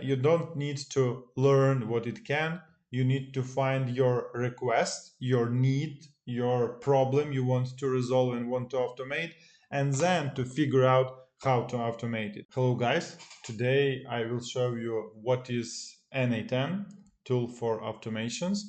You don't need to learn what it can. You need to find your request, your need, your problem you want to resolve and want to automate, and then to figure out how to automate it. Hello guys, today I will show you what is n8n, tool for automations.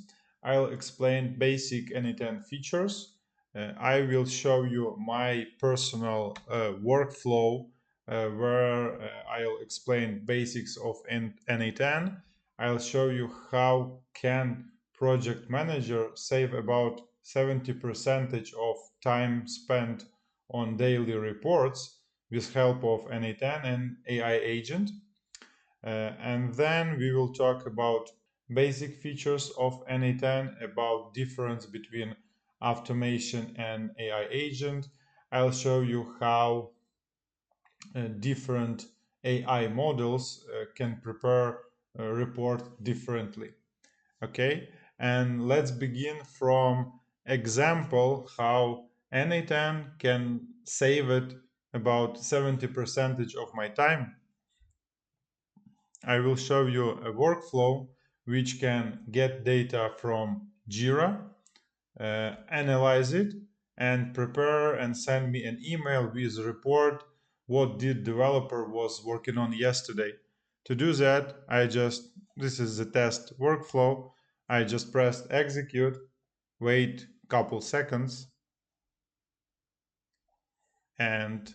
I'll explain basic n8n features. I will show you my personal workflow where I'll explain basics of n8n. I'll show you how can project manager save about 70% of time spent on daily reports with help of n8n and AI agent. And then we will talk about basic features of n8n, about difference between automation and AI agent. I'll show you how different AI models can prepare a report differently. Okay, and let's begin from example how n8n can save it about 70% of my time. I will show you a workflow which can get data from JIRA, analyze it, and prepare and send me an email with a report what the developer was working on yesterday. To do that, this is the test workflow. I just pressed execute, wait a couple seconds, and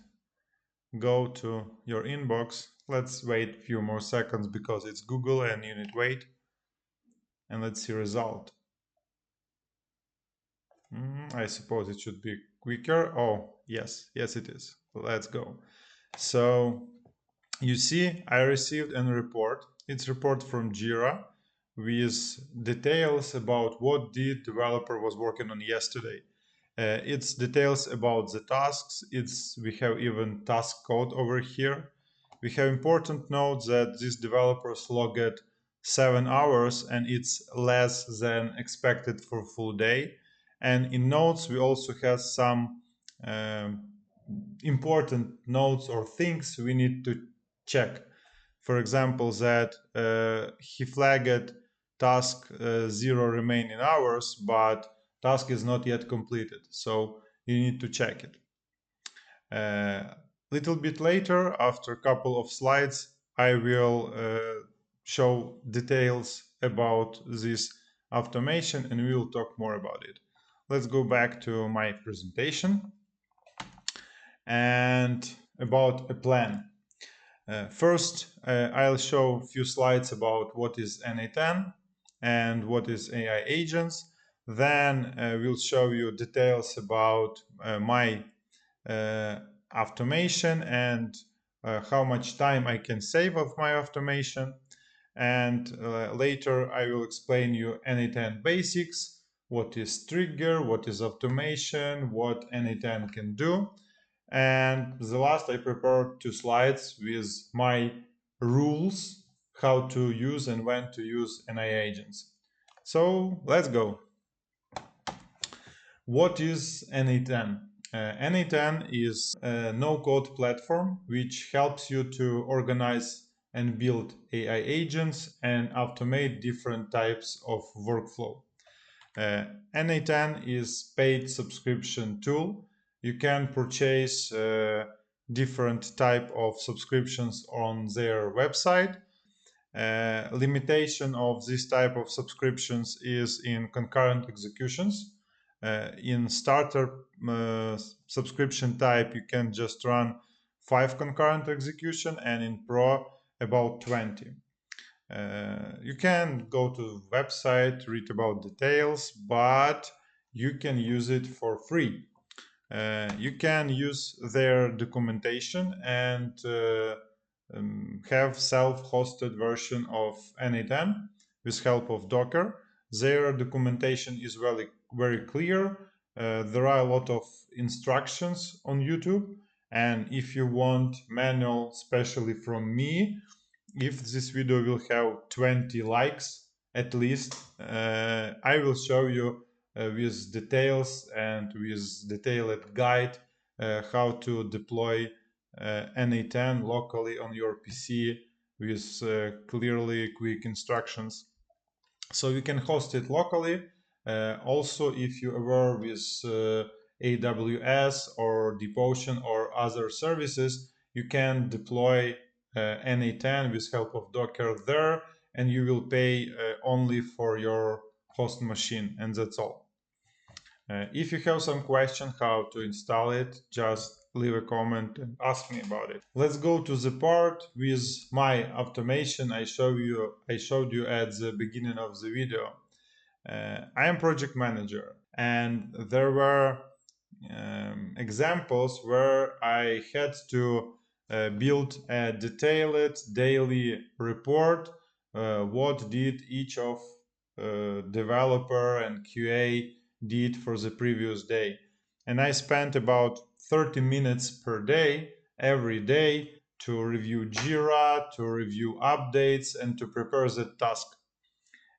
go to your inbox. Let's wait a few more seconds because it's Google and you need to wait. And let's see result. I suppose it should be quicker. Oh, yes, it is. Let's go. So you see, I received a report. It's a report from JIRA with details about what the developer was working on yesterday. It's details about the tasks. We have even task code over here. We have important note that this developers logged 7 hours and it's less than expected for full day. And in notes, we also have some important notes or things we need to check. For example, that he flagged task 0 remaining hours, but task is not yet completed. So you need to check it. Little bit later, after a couple of slides, I will show details about this automation and we will talk more about it. Let's go back to my presentation and about a plan. First, I'll show a few slides about what is n8n and what is AI agents. Then we'll show you details about my automation and how much time I can save of my automation. And later I will explain you n8n basics, what is trigger, what is automation, what n8n can do. And the last, I prepared 2 slides with my rules, how to use and when to use AI agents. So let's go. What is n8n? n8n is a no-code platform which helps you to organize and build AI agents and automate different types of workflow. n8n is paid subscription tool. You can purchase different type of subscriptions on their website. Limitation of this type of subscriptions is in concurrent executions. In starter subscription type, you can just run 5 concurrent execution, and in pro about 20. You can go to the website, read about details, but you can use it for free. You can use their documentation and have self-hosted version of n8n with help of Docker. Their documentation is very clear. There are a lot of instructions on YouTube, and if you want manual, especially from me, if this video will have 20 likes at least, I will show you with details and with detailed guide how to deploy n8n locally on your PC with clearly quick instructions. So you can host it locally. Also, if you are aware with AWS or Devotion or other services, you can deploy n8n with help of Docker there, and you will pay only for your host machine, and that's all. If you have some question how to install it, just leave a comment and ask me about it. Let's go to the part with my automation I showed you at the beginning of the video. I am project manager, and there were examples where I had to build a detailed daily report. What did each of developer and QA did for the previous day? And I spent about 30 minutes per day, every day, to review JIRA, to review updates, and to prepare the task.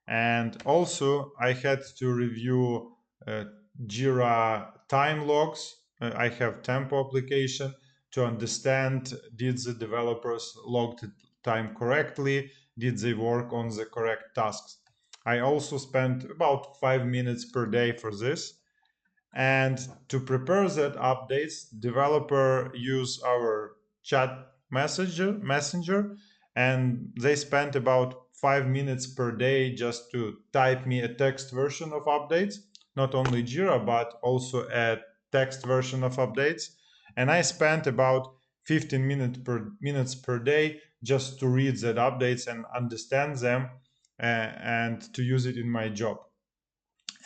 And also I had to review JIRA time logs. I have Tempo application to understand, did the developers log the time correctly? Did they work on the correct tasks? I also spent about 5 minutes per day for this. And to prepare that updates, developer use our chat messenger, and they spent about 5 minutes per day just to type me a text version of updates, not only Jira, but also a text version of updates. And I spent about 15 minutes per day just to read that updates and understand them and to use it in my job.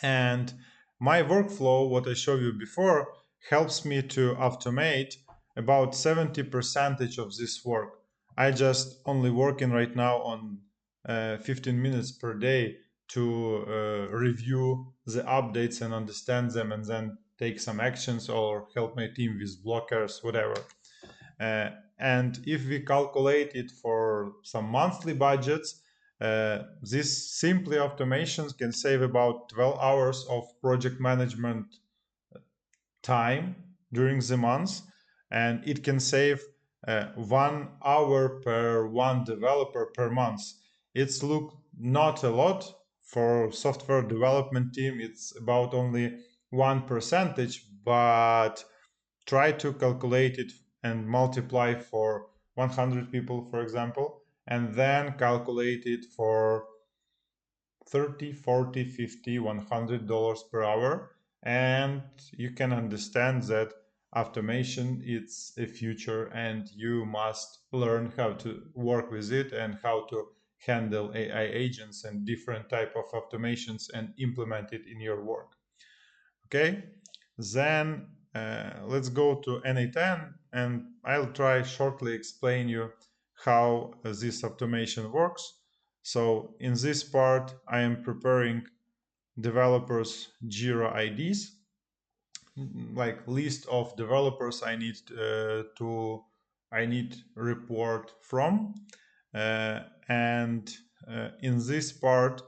And my workflow, what I showed you before, helps me to automate about 70% of this work. I just only working right now on 15 minutes per day to review the updates and understand them, and then take some actions or help my team with blockers, whatever. And if we calculate it for some monthly budgets, these simply automations can save about 12 hours of project management time during the month, and it can save 1 hour per one developer per month. It's look not a lot for software development team. It's about only 1%, but try to calculate it and multiply for 100 people, for example, and then calculate it for 30, 40, 50, $100 per hour. And you can understand that automation it's a future, and you must learn how to work with it and how to handle AI agents and different type of automations and implement it in your work. Okay, then let's go to n8n, and I'll try shortly explain you how this automation works. So in this part, I am preparing developers JIRA IDs, like list of developers I need report from, and in this part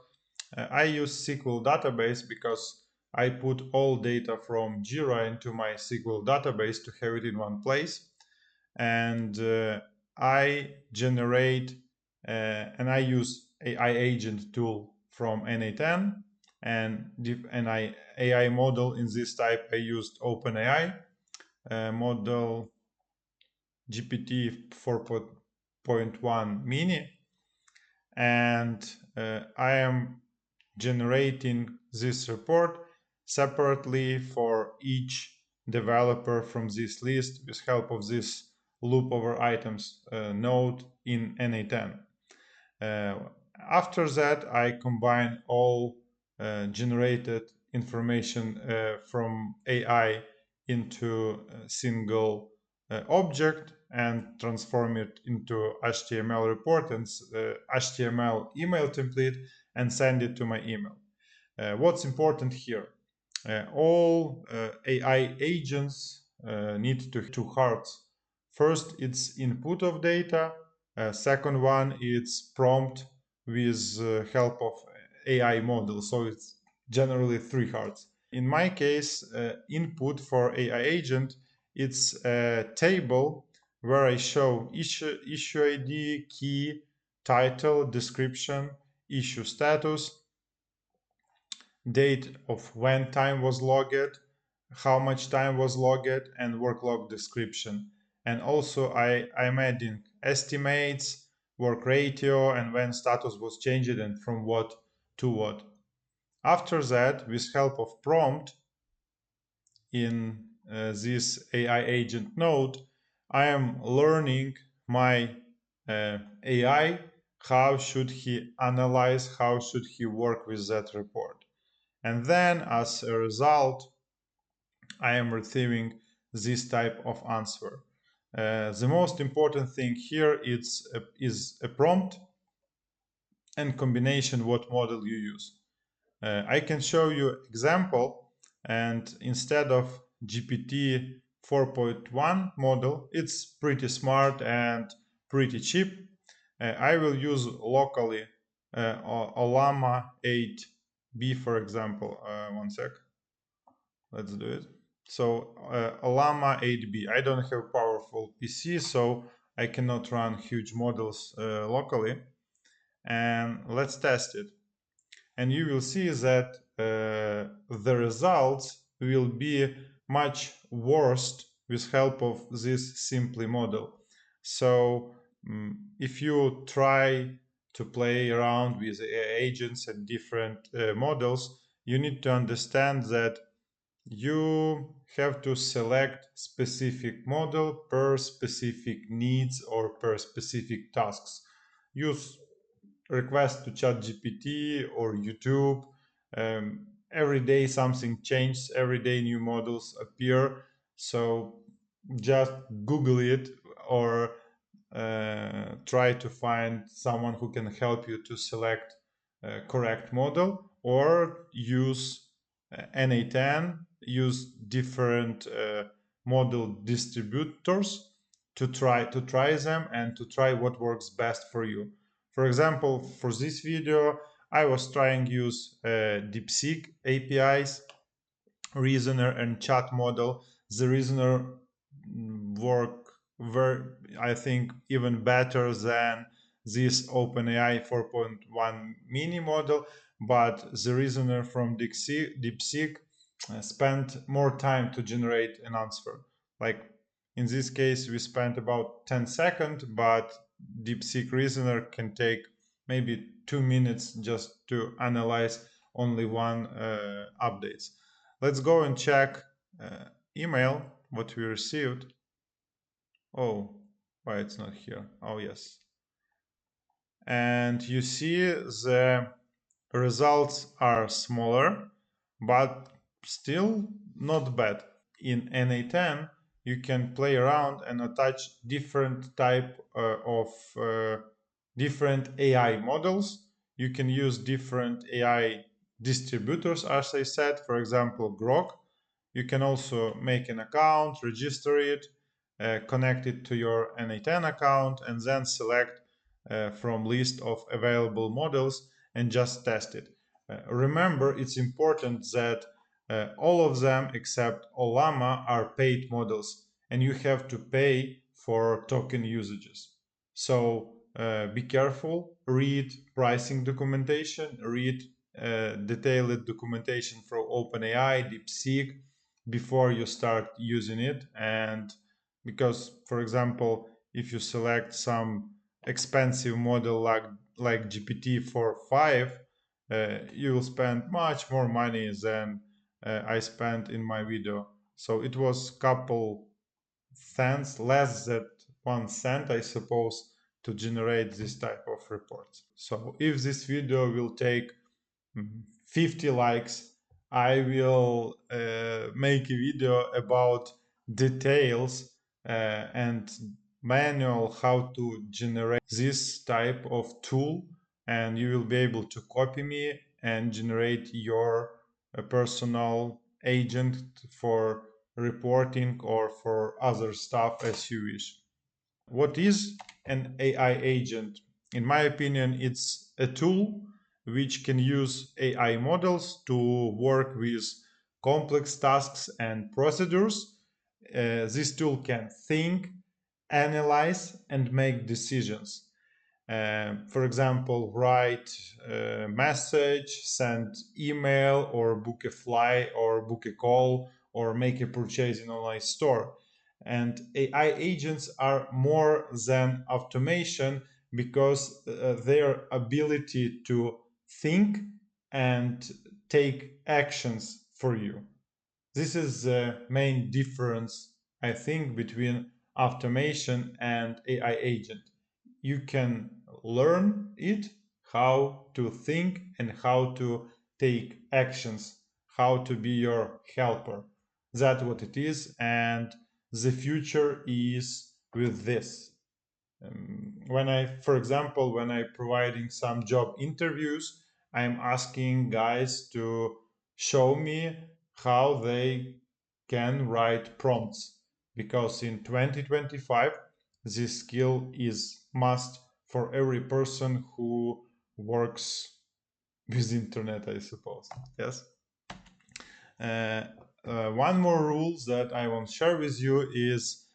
I use SQL database because I put all data from JIRA into my SQL database to have it in one place, and I generate and I use AI agent tool from n8n, and AI model in this type I used OpenAI model GPT 4.1 mini, and I am generating this report separately for each developer from this list with help of this loop over items node in n8n. After that, I combine all generated information from AI into a single object and transform it into HTML report and HTML email template and send it to my email. What's important here? All AI agents need two parts. First, it's input of data. Second one, it's prompt with help of AI model. So it's generally 3 parts. In my case, input for AI agent, it's a table where I show issue ID, key, title, description, issue status, date of when time was logged, how much time was logged, and workload description. And also I'm adding estimates, work ratio, and when status was changed and from what to what. After that, with help of prompt in this AI agent node, I am learning my AI, how should he analyze, how should he work with that report. And then as a result, I am receiving this type of answer. The most important thing here is a prompt and combination what model you use. I can show you example, and instead of GPT 4.1 model, it's pretty smart and pretty cheap. I will use locally Olama 8B, for example. One sec. Let's do it. So Olama 8B. I don't have powerful PC, so I cannot run huge models locally. And let's test it. And you will see that the results will be much worse with help of this simply model. So if you try to play around with AI agents and different models, you need to understand that you have to select specific model per specific needs or per specific tasks. Use request to ChatGPT or YouTube. Every day something changes, every day new models appear. So just Google it or try to find someone who can help you to select a correct model, or use n8n, use different model distributors to try them and to try what works best for you. For example, for this video, I was trying to use DeepSeek APIs, reasoner and chat model. The reasoner work I think even better than this OpenAI 4.1 mini model, but the reasoner from DeepSeek spent more time to generate an answer. Like in this case, we spent about 10 seconds, but DeepSeek reasoner can take maybe 2 minutes just to analyze only one updates. Let's go and check email, what we received. Oh, why it's not here? Oh, yes. And you see the results are smaller, but still not bad. In n8n, you can play around and attach different type of different AI models. You can use different AI distributors, as I said, for example, Grok. You can also make an account, register it, connect it to your n8n account, and then select from list of available models and just test it. Remember, it's important that all of them except Olama are paid models, and you have to pay for token usages. So be careful, read pricing documentation, read detailed documentation from OpenAI, DeepSeek before you start using it. And because, for example, if you select some expensive model like GPT-4.5, you will spend much more money than I spent in my video. So it was couple cents, less than 1 cent, I suppose, to generate this type of reports. So if this video will take 50 likes, I will make a video about details and manual how to generate this type of tool, and you will be able to copy me and generate your personal agent for reporting or for other stuff as you wish. What is an AI agent? In my opinion, it's a tool which can use AI models to work with complex tasks and procedures. This tool can think, analyze, and make decisions. For example, write a message, send email, or book a flight, or book a call, or make a purchase in online store. And AI agents are more than automation because their ability to think and take actions for you. This is the main difference, I think, between automation and AI agent. You can learn it, how to think and how to take actions, how to be your helper. That's what it is, and the future is with this. For example, when I'm providing some job interviews, I'm asking guys to show me how they can write prompts, because in 2025 this skill is must for every person who works with internet, I suppose. Yes. uh, One more rule that I want to share with you is,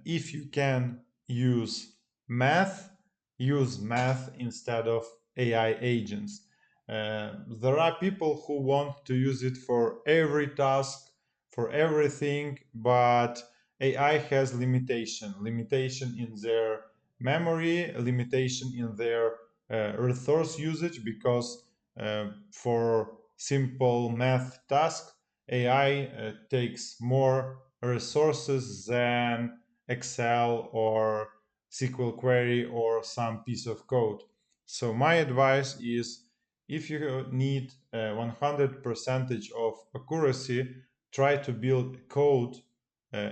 if you can use math instead of AI agents. There are people who want to use it for every task, for everything, but AI has limitation in their memory, limitation in their resource usage, because for simple math task, AI takes more resources than Excel or SQL query or some piece of code. So my advice is, if you need 100% of accuracy, try to build code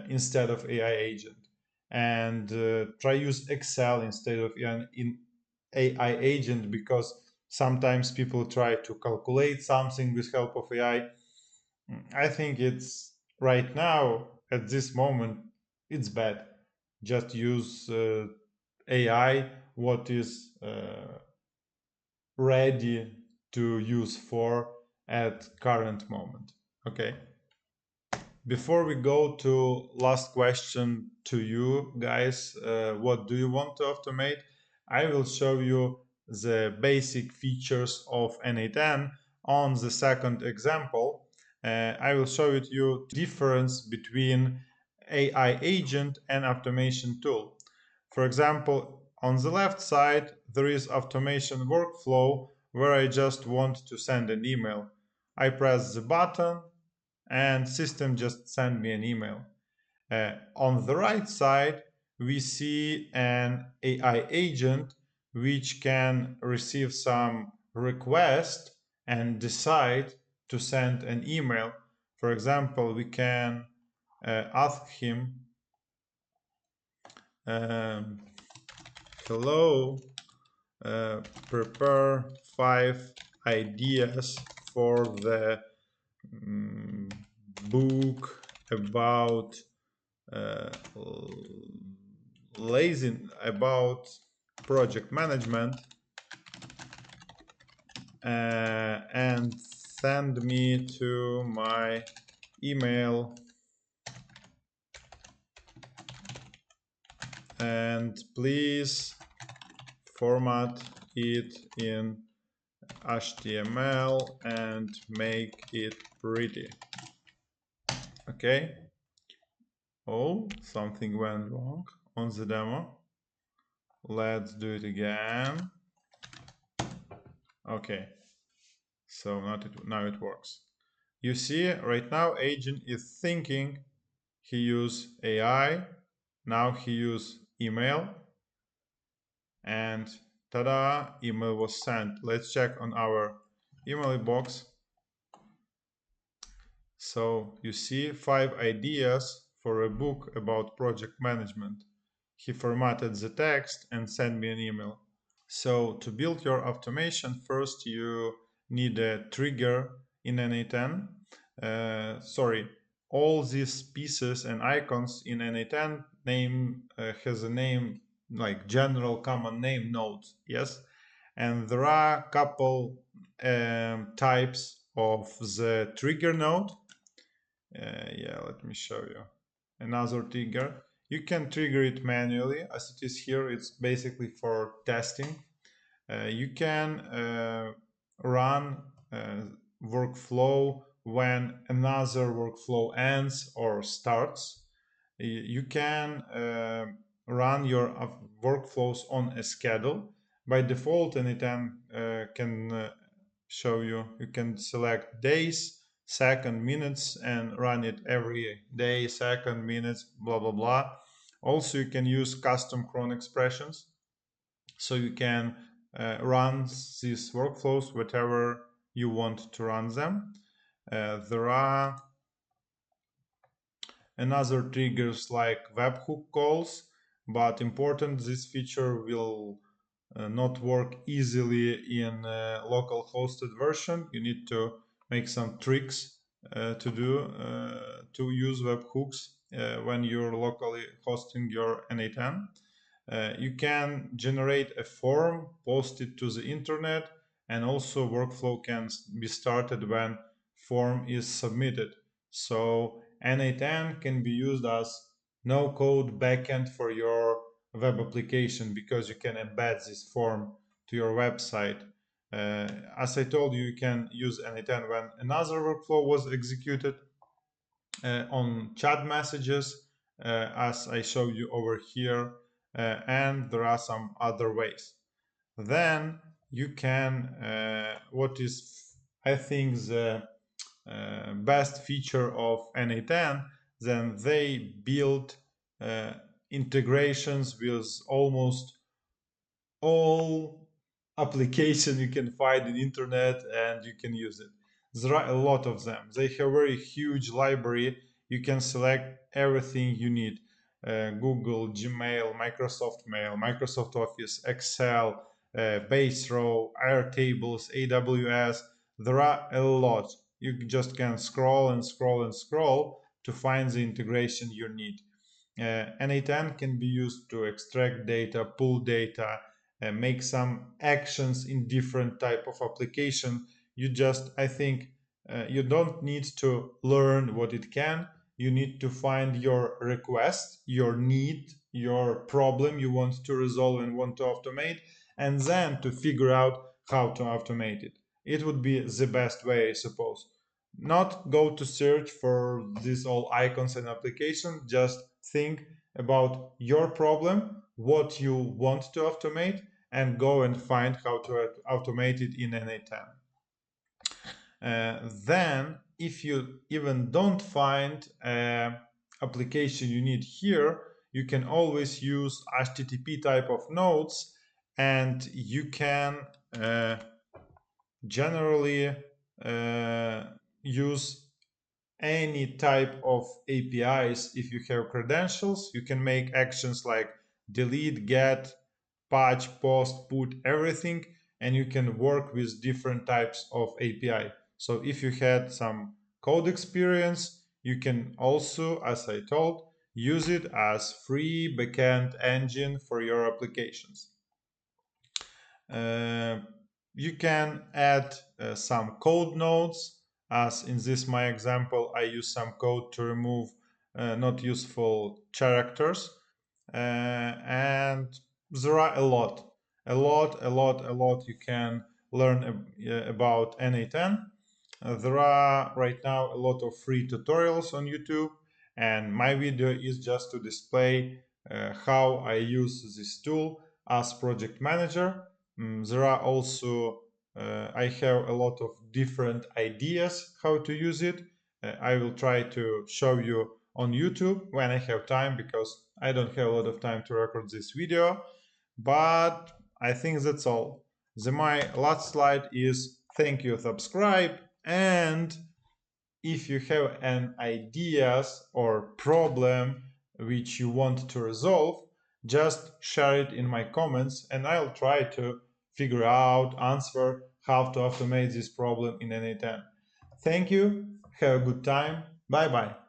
instead of AI agent, and try use Excel instead of in AI agent, because sometimes people try to calculate something with help of AI. I think it's right now, at this moment, it's bad. Just use AI what is ready to use for at current moment. Okay. Before we go to last question to you guys, what do you want to automate? I will show you the basic features of n8n on the second example. I will show it you difference between AI agent and automation tool. For example, on the left side, there is automation workflow where I just want to send an email. I press the button and system just send me an email. On the right side, we see an AI agent which can receive some request and decide to send an email. For example, we can ask him, hello, prepare 5 ideas for the book about about project management, and send me to my email, and please format it in HTML and make it pretty. Okay. Oh, something went wrong on the demo. Let's do it again. Okay, so now it works. You see, right now agent is thinking. He used AI, now he used email, and tada, email was sent. Let's check on our email box. So you see 5 ideas for a book about project management. He formatted the text and sent me an email. So to build your automation, first you need a trigger in n8n. All these pieces and icons in n8n has a name like general common name node, yes? And there are a couple types of the trigger node. Yeah, let me show you another trigger. You can trigger it manually as it is here. It's basically for testing. You can run workflow when another workflow ends or starts. You can run your workflows on a schedule. By default, n8n can show you. You can select days, second, minutes, and run it every day, second, minutes, blah blah blah. Also, you can use custom cron expressions, so you can run these workflows whatever you want to run them. There are another triggers like webhook calls, but important, this feature will not work easily in local hosted version. You need to make some tricks to use webhooks when you're locally hosting your n8n. You can generate a form, post it to the internet, and also workflow can be started when form is submitted. So n8n can be used as no-code backend for your web application because you can embed this form to your website. As I told you, you can use n8n when another workflow was executed on chat messages, as I showed you over here, and there are some other ways. Then you can, what is I think the best feature of n8n, then they build integrations with almost all application you can find in internet, and you can use it. There are a lot of them. They have a very huge library. You can select everything you need. Google, Gmail, Microsoft Mail, Microsoft Office, Excel, Base Row, Airtables, AWS. There are a lot. You just can scroll and scroll and scroll to find the integration you need. n8n can be used to extract data, pull data, make some actions in different type of application. You just, I think, you don't need to learn what it can. You need to find your request, your need, your problem you want to resolve and want to automate, and then to figure out how to automate it. It would be the best way, I suppose. Not go to search for these all icons and applications. Just think about your problem, what you want to automate, and go and find how to automate it in n8n. Then, if you even don't find an application you need here, you can always use HTTP type of nodes, and you can generally use any type of APIs. If you have credentials, you can make actions like delete, get, patch, post, put, everything, and you can work with different types of API. So if you had some code experience, you can also, as I told, use it as free backend engine for your applications. You can add some code nodes, as in this my example I use some code to remove not useful characters, and there are a lot you can learn about n8n. There are right now a lot of free tutorials on YouTube, and my video is just to display how I use this tool as project manager. There are also, I have a lot of different ideas how to use it. I will try to show you on YouTube when I have time, because I don't have a lot of time to record this video. But I think that's all. My last slide is thank you, subscribe, and if you have an ideas or problem which you want to resolve, just share it in my comments and I'll try to figure out, answer how to automate this problem in n8n. Thank you, have a good time, bye bye.